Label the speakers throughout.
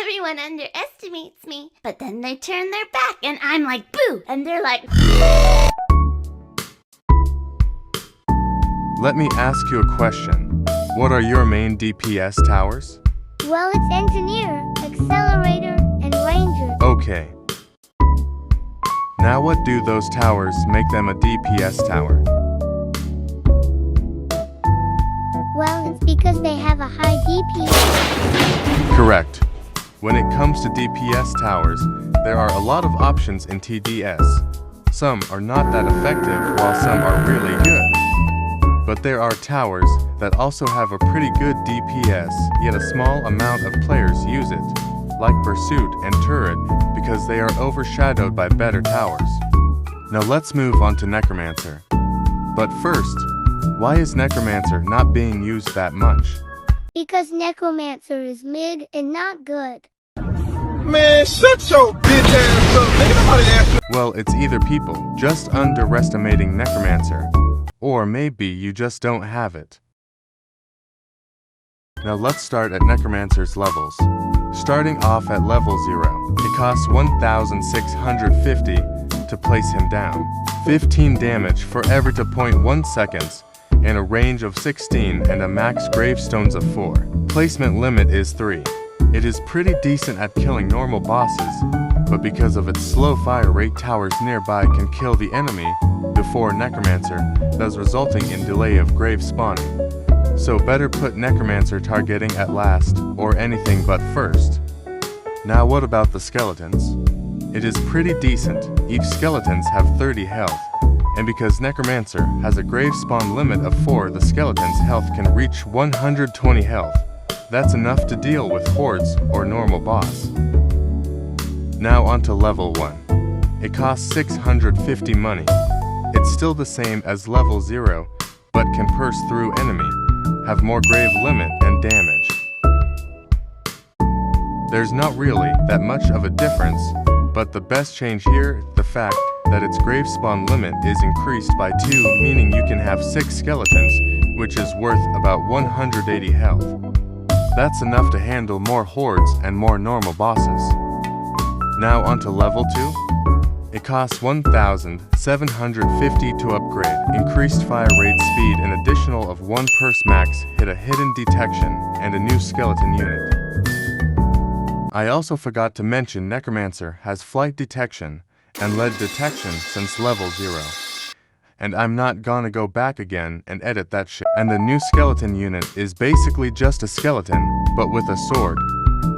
Speaker 1: everyone underestimates me, but then they turn their back and I'm like, boo! And they're like...
Speaker 2: Let me ask you a question. What are your main DPS towers?
Speaker 3: Well, it's Engineer, Accelerator, and Ranger.
Speaker 2: Okay. Now what do those towers make them a DPS tower?
Speaker 3: Well, it's because they have a high DPS.
Speaker 2: Correct. When it comes to DPS towers, there are a lot of options in TDS. Some are not that effective, while some are really good. But there are towers that also have a pretty good DPS, yet a small amount of players use it, like Pursuit and Turret, because they are overshadowed by better towers. Now let's move on to Necromancer. But first, why is Necromancer not being used that much?
Speaker 3: Because Necromancer is mid and not good.
Speaker 4: Man, shut your bitch ass up, nigga. Nobody asked you.
Speaker 2: Well, it's either people just underestimating Necromancer, or maybe you just don't have it. Now let's start at Necromancer's levels. Starting off at level 0, it costs 1,650 to place him down, 15 damage for every 2.1 seconds, and a range of 16 and a max gravestones of 4. Placement limit is 3. It is pretty decent at killing normal bosses, but because of its slow fire rate, towers nearby can kill the enemy before Necromancer, thus resulting in delay of grave spawning. So better put Necromancer targeting at last, or anything but first. Now what about the skeletons? It is pretty decent. Each skeletons have 30 health, and because Necromancer has a grave spawn limit of 4, the skeleton's health can reach 120 health. That's enough to deal with hordes or normal boss. Now onto level 1. It costs 650 money. It's still the same as level 0, but can pierce through enemy, have more grave limit and damage. There's not really that much of a difference, but the best change here, the fact that its grave spawn limit is increased by 2, meaning you can have 6 skeletons, which is worth about 180 health. That's enough to handle more hordes and more normal bosses. Now onto level 2. It costs 1,750 to upgrade. Increased fire rate speed, an additional of 1 purse max, hit a hidden detection, and a new skeleton unit. I also forgot to mention Necromancer has flight detection and lead detection since level 0. And I'm not gonna go back again and edit that shit. And the new skeleton unit is basically just a skeleton, but with a sword.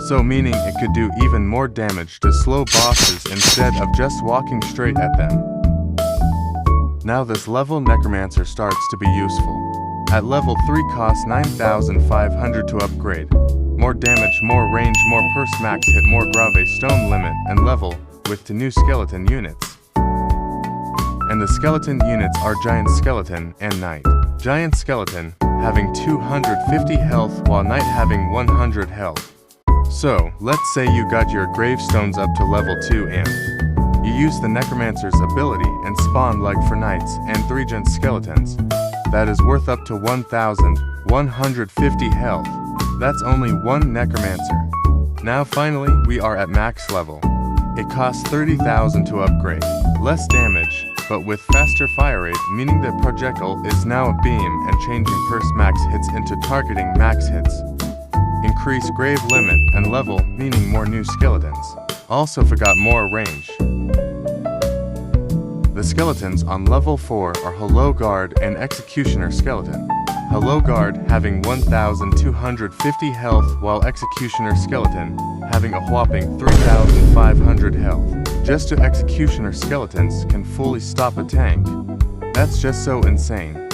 Speaker 2: So meaning it could do even more damage to slow bosses instead of just walking straight at them. Now this level Necromancer starts to be useful. At level 3 costs 9,500 to upgrade. More damage, more range, more purse max hit, more grave stone limit, and level with 2 new skeleton units. And the skeleton units are Giant Skeleton and Knight. Giant Skeleton having 250 health while Knight having 100 health. So, let's say you got your gravestones up to level 2 and you use the Necromancer's ability and spawn like for Knights and 3 Giant Skeletons. That is worth up to 1,150 health. That's only 1 Necromancer. Now finally, we are at max level. It costs 30,000 to upgrade. Less damage, but with faster fire rate, meaning the projectile is now a beam and changing purse max hits into targeting max hits. Increase grave limit and level, meaning more new skeletons. Also forgot more range. The skeletons on level 4 are Hello Guard and Executioner Skeleton. Hello Guard having 1,250 health while Executioner Skeleton having a whopping 3,500 health. Just 2 Executioner Skeletons can fully stop a tank. That's just so insane.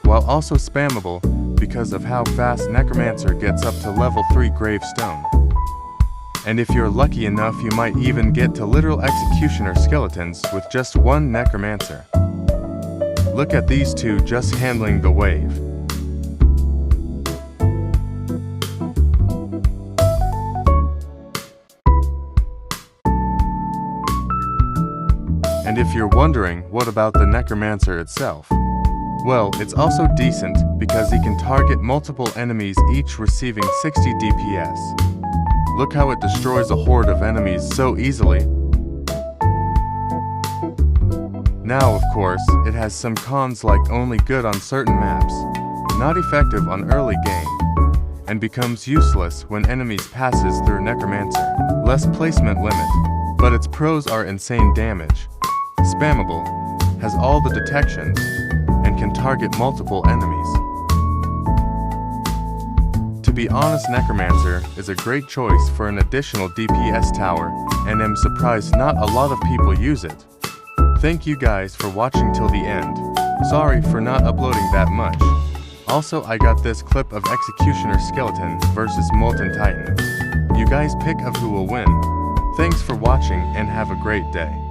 Speaker 2: While also spammable because of how fast Necromancer gets up to level 3 Gravestone. And if you're lucky enough, you might even get to literal Executioner Skeletons with just 1 Necromancer. Look at these 2 just handling the wave. And if you're wondering, what about the Necromancer itself? Well, it's also decent because he can target multiple enemies, each receiving 60 DPS. Look how it destroys a horde of enemies so easily. Now, of course, it has some cons, like only good on certain maps, not effective on early game, and becomes useless when enemies passes through Necromancer. Less placement limit, but its pros are insane damage, spammable, has all the detections, and can target multiple enemies. To be honest, Necromancer is a great choice for an additional DPS tower, and I'm surprised not a lot of people use it. Thank you guys for watching till the end. Sorry for not uploading that much. Also, I got this clip of Executioner Skeleton versus Molten Titan. You guys pick of who will win. Thanks for watching and have a great day.